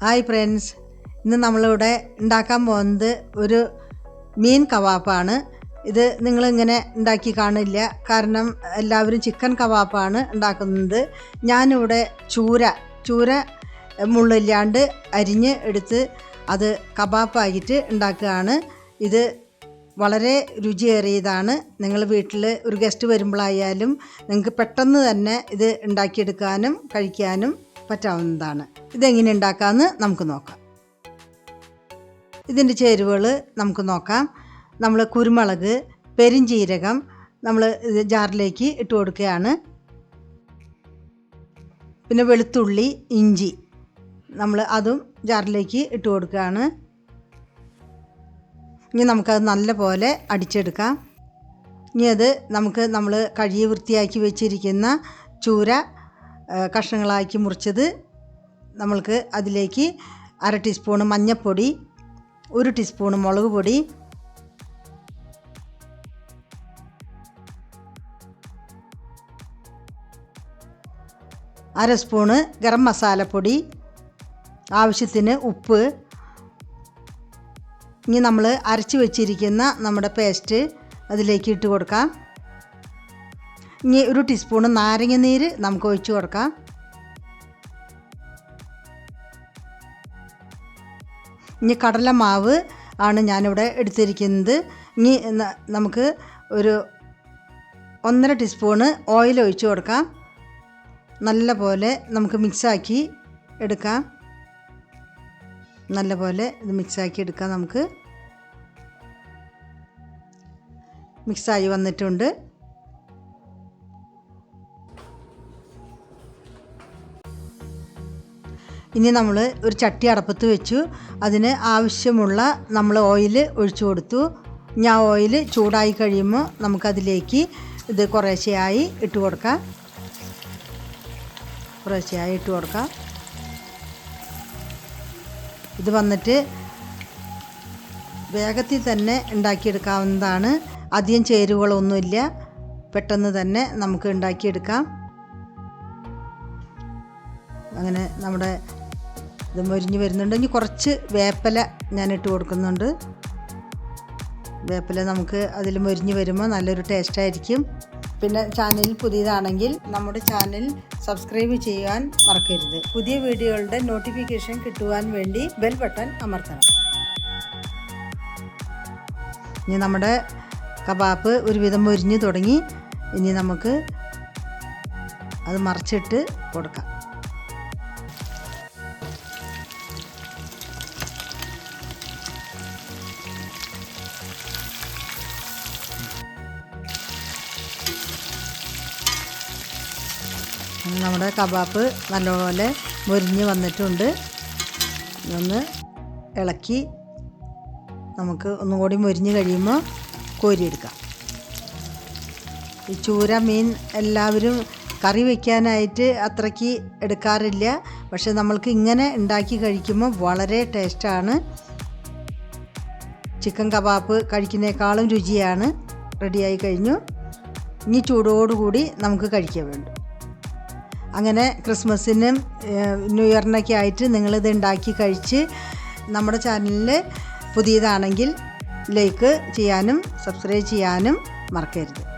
Hi friends, ഇന്ന് നമ്മളിവിടെ ഉണ്ടാക്കാൻ പോകുന്നത് ഒരു മീൻ കബാബാണ്. ഇത് നിങ്ങളിങ്ങനെ ഉണ്ടാക്കി കാണില്ല, കാരണം എല്ലാവരും ചിക്കൻ കബാബാണ് ഉണ്ടാക്കുന്നത്. ഞാനിവിടെ ചൂര മുള്ളില്ലാണ്ട് അരിഞ്ഞ് എടുത്ത് അത് കബാബാക്കിയിട്ട് ഉണ്ടാക്കുകയാണ്. ഇത് വളരെ രുചിയേറിയതാണ്. നിങ്ങൾ വീട്ടിൽ ഒരു ഗസ്റ്റ് വരുമ്പോഴായാലും നിങ്ങൾക്ക് പെട്ടെന്ന് തന്നെ ഇത് ഉണ്ടാക്കിയെടുക്കാനും കഴിക്കാനും പറ്റാവുന്നതാണ്. ഇതെങ്ങനെ ഉണ്ടാക്കാമെന്ന് നമുക്ക് നോക്കാം. ഇതിൻ്റെ ചേരുവകൾ നമുക്ക് നോക്കാം. നമ്മൾ കുരുമുളക്, പെരിഞ്ജീരകം നമ്മൾ ഇത് ജാറിലേക്ക് ഇട്ട് കൊടുക്കുകയാണ്. പിന്നെ വെളുത്തുള്ളി, ഇഞ്ചി നമ്മൾ അതും ജാറിലേക്ക് ഇട്ട് കൊടുക്കുകയാണ്. ഇനി നമുക്കത് നല്ല പോലെ അടിച്ചെടുക്കാം. ഇനി അത് നമ്മൾ കഴുകി വൃത്തിയാക്കി വെച്ചിരിക്കുന്ന ചൂര കഷ്ണങ്ങളാക്കി മുറിച്ചത് നമ്മൾക്ക് അതിലേക്ക് 1/2 ടീസ്പൂണ് മഞ്ഞൾപ്പൊടി, 1 ടീസ്പൂണ് മുളക് പൊടി, അര സ്പൂണ് ഗരം മസാലപ്പൊടി, ആവശ്യത്തിന് ഉപ്പ്. ഇനി നമ്മൾ അരച്ച് വെച്ചിരിക്കുന്ന നമ്മുടെ പേസ്റ്റ് അതിലേക്ക് ഇട്ട് കൊടുക്കാം. ഇനി 1 ടീസ്പൂണ് നാരങ്ങ നീര് നമുക്ക് ഒഴിച്ച് കൊടുക്കാം. ഇനി കടലമാവ് ആണ് ഞാനിവിടെ എടുത്തിരിക്കുന്നത്. ഇനി നമുക്ക് ഒരു 1.5 ടീസ്പൂണ് ഓയിൽ ഒഴിച്ച് കൊടുക്കാം. നല്ല പോലെ നമുക്ക് മിക്സാക്കി എടുക്കാം. നല്ല പോലെ ഇത് മിക്സാക്കി എടുക്കാം. നമുക്ക് മിക്സായി വന്നിട്ടുണ്ട്. ഇനി നമ്മൾ ഒരു ചട്ടി അടപ്പത്ത് വെച്ചു. അതിന് ആവശ്യമുള്ള നമ്മൾ ഓയിൽ ഒഴിച്ചു കൊടുത്തു. ഇനി ആ ഓയിൽ ചൂടായി കഴിയുമ്പോൾ നമുക്കതിലേക്ക് ഇത് കുറേശ്ശെയായി ഇട്ട് കൊടുക്കാം. ഇത് വന്നിട്ട് വേഗത്തിൽ തന്നെ ഉണ്ടാക്കിയെടുക്കാവുന്നതാണ്. അധികം ചേരുവകളൊന്നുമില്ല, പെട്ടെന്ന് തന്നെ നമുക്ക് ഉണ്ടാക്കിയെടുക്കാം. അങ്ങനെ നമ്മുടെ ഇത് മൊരിഞ്ഞ് വരുന്നുണ്ട്. ഇനി കുറച്ച് വേപ്പില ഞാനിട്ട് കൊടുക്കുന്നുണ്ട്. വേപ്പില നമുക്ക് അതിൽ മൊരിഞ്ഞ് വരുമ്പോൾ നല്ലൊരു ടേസ്റ്റായിരിക്കും. പിന്നെ ചാനൽ പുതിയതാണെങ്കിൽ നമ്മുടെ ചാനൽ സബ്സ്ക്രൈബ് ചെയ്യാൻ മറക്കരുത്. പുതിയ വീഡിയോകളുടെ നോട്ടിഫിക്കേഷൻ കിട്ടുവാൻ വേണ്ടി ബെൽ ബട്ടൺ അമർത്തണം. ഇനി നമ്മുടെ കബാബ് ഒരുവിധം മൊരിഞ്ഞ് തുടങ്ങി. ഇനി നമുക്ക് അത് മറിച്ചിട്ട് കൊടുക്കാം. നമ്മുടെ കബാബ് നല്ലപോലെ മൊരിഞ്ഞ് വന്നിട്ടുണ്ട്. ഒന്ന് ഇളക്കി നമുക്ക് ഒന്നുകൂടി മൊരിഞ്ഞ് കഴിയുമ്പോൾ കോരിയെടുക്കാം. ഈ ചൂര മീൻ എല്ലാവരും കറി വയ്ക്കാനായിട്ട് അത്രയ്ക്ക് എടുക്കാറില്ല. പക്ഷെ നമ്മൾക്ക് ഇങ്ങനെ ഉണ്ടാക്കി കഴിക്കുമ്പോൾ വളരെ ടേസ്റ്റാണ്. ചിക്കൻ കബാബ് കഴിക്കുന്നതിനേക്കാളും രുചിയാണ്. റെഡിയായി കഴിഞ്ഞു. ഇനി ചൂടോടുകൂടി നമുക്ക് കഴിക്കാൻ വേണ്ടു. അങ്ങനെ ക്രിസ്മസിനും ന്യൂ ഇയറിനൊക്കെ ആയിട്ട് നിങ്ങളിത് ഉണ്ടാക്കി കഴിച്ച് നമ്മുടെ ചാനലിൽ പുതിയതാണെങ്കിൽ ലൈക്ക് ചെയ്യാനും സബ്സ്ക്രൈബ് ചെയ്യാനും മറക്കരുത്.